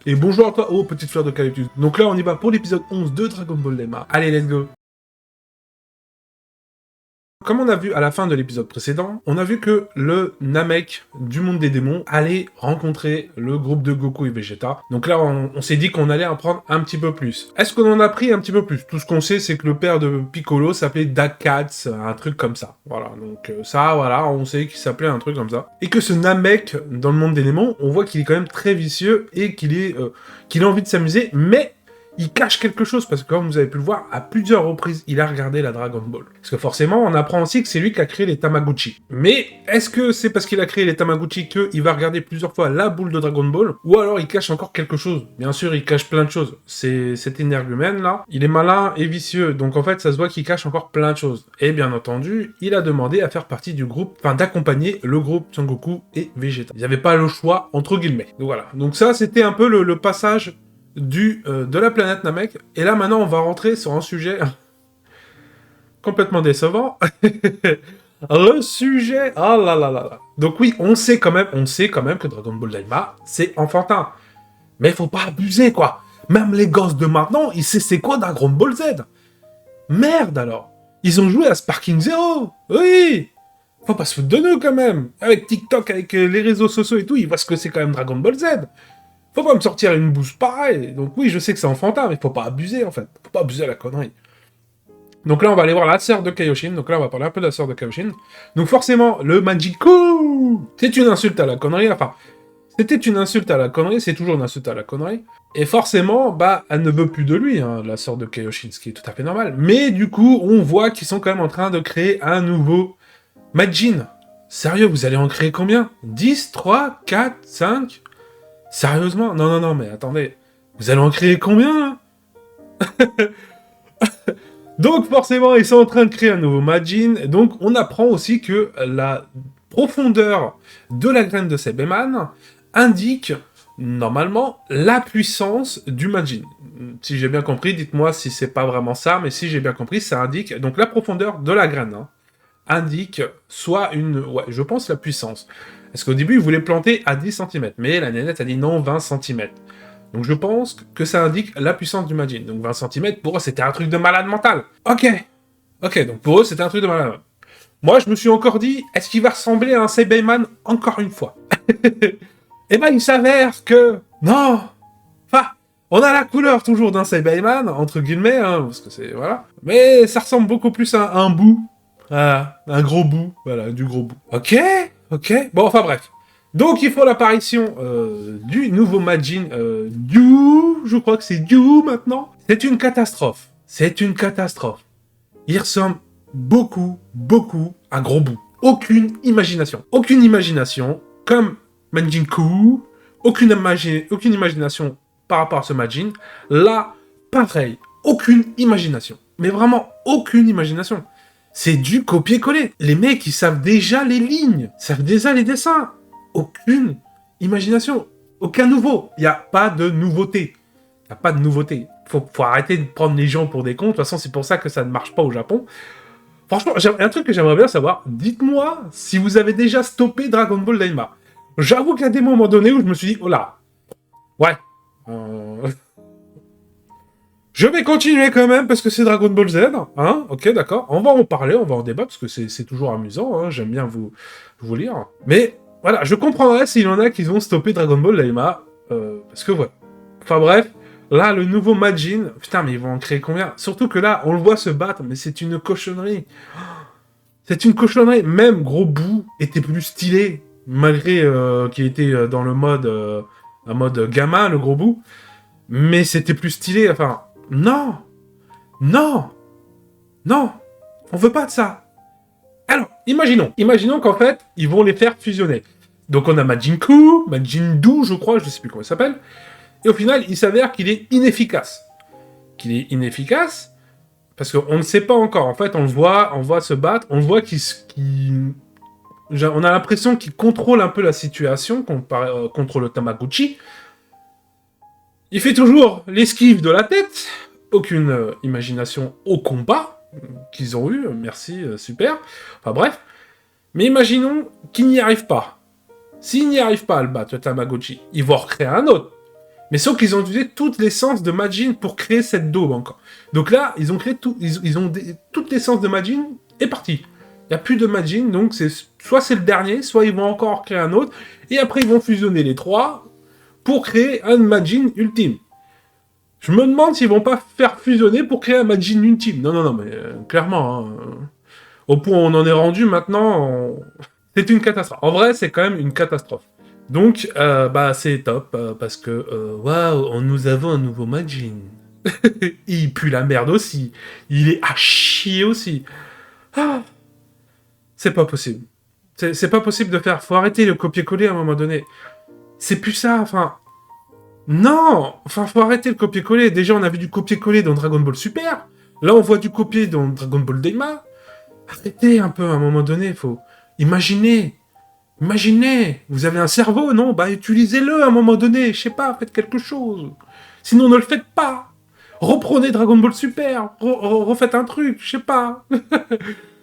Et bonjour à toi, oh petite fleur de calyptus. Donc là on y va pour l'épisode 11 de Dragon Ball Daima. Allez, let's go. Comme on a vu à la fin de l'épisode précédent, on a vu que le Namek du monde des démons allait rencontrer le groupe de Goku et Vegeta. Donc là, on s'est dit qu'on allait en prendre un petit peu plus. Est-ce qu'on en a pris un petit peu plus? Tout ce qu'on sait, c'est que le père de Piccolo s'appelait Dakats, un truc comme ça. Voilà, donc ça, voilà, on sait qu'il s'appelait un truc comme ça. Et que ce Namek, dans le monde des démons, on voit qu'il est quand même très vicieux et qu'il a envie de s'amuser, mais il cache quelque chose, parce que comme vous avez pu le voir, à plusieurs reprises, il a regardé la Dragon Ball. Parce que forcément, on apprend aussi que c'est lui qui a créé les Tamagotchi. Mais est-ce que c'est parce qu'il a créé les Tamagotchi qu'il va regarder plusieurs fois la boule de Dragon Ball, ou alors il cache encore quelque chose? Bien sûr, il cache plein de choses. C'est cet énergumène là, il est malin et vicieux, donc en fait, ça se voit qu'il cache encore plein de choses. Et bien entendu, il a demandé à faire partie du groupe, enfin d'accompagner le groupe Son Goku et Vegeta. Ils n'avaient pas le choix, entre guillemets. Donc voilà. Donc ça, c'était un peu le passage de la planète Namek. Et là, maintenant, on va rentrer sur un sujet complètement décevant. Le sujet... Ah là là là là. Donc oui, on sait quand même que Dragon Ball Daima, c'est enfantin. Mais faut pas abuser, quoi. Même les gosses de maintenant, ils savent c'est quoi Dragon Ball Z. Merde, alors. Ils ont joué à Sparking Zero. Oui. Faut pas se foutre de nous, quand même. Avec TikTok, avec les réseaux sociaux et tout, ils voient ce que c'est quand même Dragon Ball Z. Faut pas me sortir une bouse pareille. Donc oui, je sais que c'est enfantin, mais faut pas abuser, en fait. Faut pas abuser à la connerie. Donc là, on va aller voir la sœur de Kaioshin. Donc là, on va parler un peu de la sœur de Kaioshin. Donc forcément, le Magiku, c'est une insulte à la connerie. Enfin, c'était une insulte à la connerie, c'est toujours une insulte à la connerie. Et forcément, bah, elle ne veut plus de lui, hein, la sœur de Kaioshin, ce qui est tout à fait normal. Mais du coup, on voit qu'ils sont quand même en train de créer un nouveau Majin. Sérieux, vous allez en créer combien? 10, 3, 4, 5? Sérieusement? Non, non, non, mais attendez. Vous allez en créer combien, hein? Donc, forcément, ils sont en train de créer un nouveau Majin. Donc, on apprend aussi que la profondeur de la graine de Sebeman indique, normalement, la puissance du Majin. Si j'ai bien compris, dites-moi si c'est pas vraiment ça, mais si j'ai bien compris, ça indique... Donc, la profondeur de la graine, hein, indique soit une... Ouais, je pense la puissance. Parce qu'au début, il voulait planter à 10 cm, mais la nénette a dit non, 20 cm. Donc je pense que ça indique la puissance du Majin. Donc 20 cm, pour eux, c'était un truc de malade mental. Ok, donc pour eux, c'était un truc de malade mental. Moi, je me suis encore dit, est-ce qu'il va ressembler à un Saibaman encore une fois? Et ben, il s'avère que... Non. Enfin, on a la couleur toujours d'un Saibaman, entre guillemets, hein, parce que c'est... Voilà. Mais ça ressemble beaucoup plus à un bout. Voilà, un gros bout. Voilà, du gros bout. Ok. Bon, enfin bref. Donc, il faut l'apparition du nouveau Majin, Dyu, je crois que c'est Dyu maintenant. C'est une catastrophe. Il ressemble beaucoup à Gros Bout. Aucune imagination, comme Majin Ku, aucune imagination par rapport à ce Majin. Là, pareil, aucune imagination. Mais vraiment, aucune imagination. C'est du copier-coller. Les mecs, ils savent déjà les lignes, savent déjà les dessins. Aucune imagination, aucun nouveau. Il n'y a pas de nouveauté. Faut arrêter de prendre les gens pour des cons. De toute façon, c'est pour ça que ça ne marche pas au Japon. Franchement, un truc que j'aimerais bien savoir, dites-moi si vous avez déjà stoppé Dragon Ball Daima. J'avoue qu'il y a des moments donnés où je me suis dit, oh là, ouais, je vais continuer quand même, parce que c'est Dragon Ball Z, hein, ok, d'accord, on va en parler, on va en débattre, parce que c'est toujours amusant, hein, j'aime bien vous lire, mais voilà, je comprendrais s'il y en a qui vont stopper Dragon Ball Daima, parce que voilà. Enfin bref, là, le nouveau Majin, putain, mais ils vont en créer combien? Surtout que là, on le voit se battre, mais c'est une cochonnerie. C'est une cochonnerie, même Gros Bout était plus stylé, malgré qu'il était dans le mode, un mode gamin, le Gros Bout, mais c'était plus stylé, enfin... Non, on veut pas de ça. Alors, imaginons qu'en fait, ils vont les faire fusionner. Donc on a Majin Ku, Majin Du, je crois, je sais plus comment il s'appelle, et au final, il s'avère qu'il est inefficace. Parce qu'on ne sait pas encore, en fait, on voit se battre, on voit on a l'impression qu'il contrôle un peu la situation contre le Tamagotchi. Il fait toujours l'esquive de la tête, aucune imagination au combat qu'ils ont eu, merci, super. Enfin bref. Mais imaginons qu'il n'y arrive pas. S'il n'y arrive pas à le battre, le Tamagotchi, il va en recréer un autre. Mais sauf qu'ils ont utilisé toute l'essence de Majin pour créer cette daube encore. Donc là, ils ont créé tout, toute l'essence de Majin est partie. Il n'y a plus de Majin, donc soit c'est le dernier, soit ils vont encore créer un autre, et après ils vont fusionner les trois pour créer un Majin ultime. Je me demande s'ils vont pas faire fusionner pour créer un Majin ultime. Non, mais clairement, hein, au point où on en est rendu maintenant, c'est une catastrophe. En vrai, c'est quand même une catastrophe. Donc, c'est top, parce que, waouh, nous avons un nouveau Majin. Il pue la merde aussi. Il est à chier aussi. Ah, c'est pas possible. C'est pas possible de faire... Faut arrêter le copier-coller à un moment donné. C'est plus ça, enfin... Non! Enfin, faut arrêter le copier-coller. Déjà, on a vu du copier-coller dans Dragon Ball Super. Là, on voit du copier dans Dragon Ball Daima. Arrêtez un peu, à un moment donné, faut... Imaginez, vous avez un cerveau, non? Bah, utilisez-le à un moment donné, je sais pas, faites quelque chose. Sinon, ne le faites pas. Reprenez Dragon Ball Super, refaites un truc, je sais pas.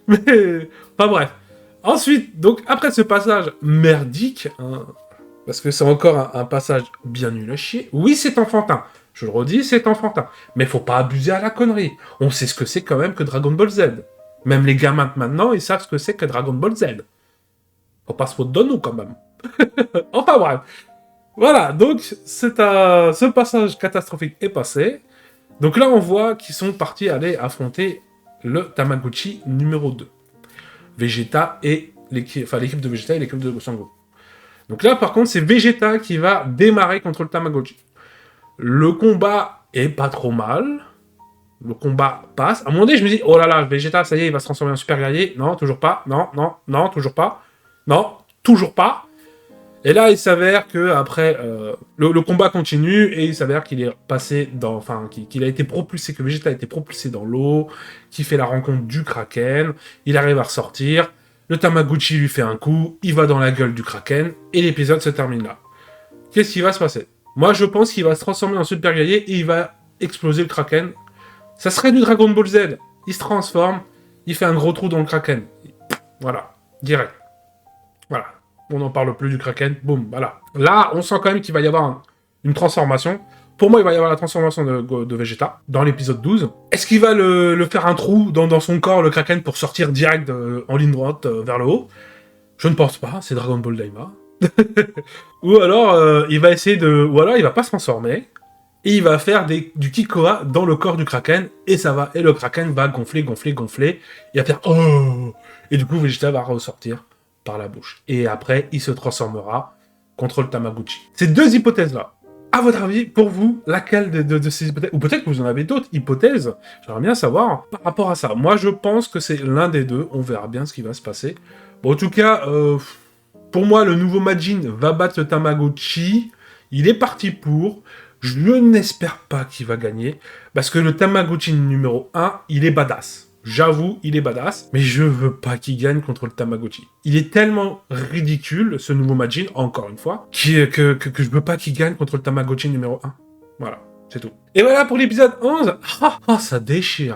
Mais, enfin bref. Ensuite, donc, après ce passage merdique, hein, parce que c'est encore un passage bien nul à chier, oui, c'est enfantin. Je le redis, c'est enfantin. Mais faut pas abuser à la connerie. On sait ce que c'est quand même que Dragon Ball Z. Même les gamins de maintenant, ils savent ce que c'est que Dragon Ball Z. Faut pas se foutre de nous, quand même. Enfin, bref. Voilà, donc, ce passage catastrophique est passé. Donc là, on voit qu'ils sont partis aller affronter le Tamagotchi numéro 2. Vegeta et l'équipe de Vegeta et l'équipe de Sango. Donc là, par contre, c'est Vegeta qui va démarrer contre le Tamagotchi. Le combat est pas trop mal. Le combat passe. À un moment donné, je me dis, oh là là, Vegeta, ça y est, il va se transformer en super guerrier. Non, toujours pas. Non, toujours pas. Non, toujours pas. Et là, il s'avère que après le combat continue et il s'avère qu'il est passé dans, qu'il a été propulsé, que Vegeta a été propulsé dans l'eau, qu'il fait la rencontre du Kraken, il arrive à ressortir, le Tamagotchi lui fait un coup, il va dans la gueule du Kraken et l'épisode se termine là. Qu'est-ce qui va se passer? Moi, je pense qu'il va se transformer en super guerrier et il va exploser le Kraken. Ça serait du Dragon Ball Z. Il se transforme, il fait un gros trou dans le Kraken. Voilà, direct. Voilà. On n'en parle plus du Kraken, boum, voilà. Là, on sent quand même qu'il va y avoir une transformation. Pour moi, il va y avoir la transformation de Vegeta, dans l'épisode 12. Est-ce qu'il va le faire un trou dans son corps, le Kraken, pour sortir direct en ligne droite vers le haut? Je ne pense pas, c'est Dragon Ball Daima. Ou alors, il va essayer de... Ou alors, il va pas se transformer, et il va faire du Kikoa dans le corps du Kraken, et ça va... Et le Kraken va gonfler, et va faire... Oh! Et du coup, Vegeta va ressortir par la bouche. Et après, il se transformera contre le Tamagotchi. Ces deux hypothèses-là, à votre avis, pour vous, laquelle de ces hypothèses, ou peut-être que vous en avez d'autres hypothèses, j'aimerais bien savoir par rapport à ça. Moi, je pense que c'est l'un des deux, on verra bien ce qui va se passer. Bon, en tout cas, pour moi, le nouveau Majin va battre le Tamagotchi, il est parti pour, je n'espère pas qu'il va gagner, parce que le Tamagotchi numéro 1, il est badass. J'avoue, il est badass, mais je veux pas qu'il gagne contre le Tamagotchi. Il est tellement ridicule, ce nouveau Majin, encore une fois, que je veux pas qu'il gagne contre le Tamagotchi numéro 1. Voilà, c'est tout. Et voilà pour l'épisode 11. Ça déchire.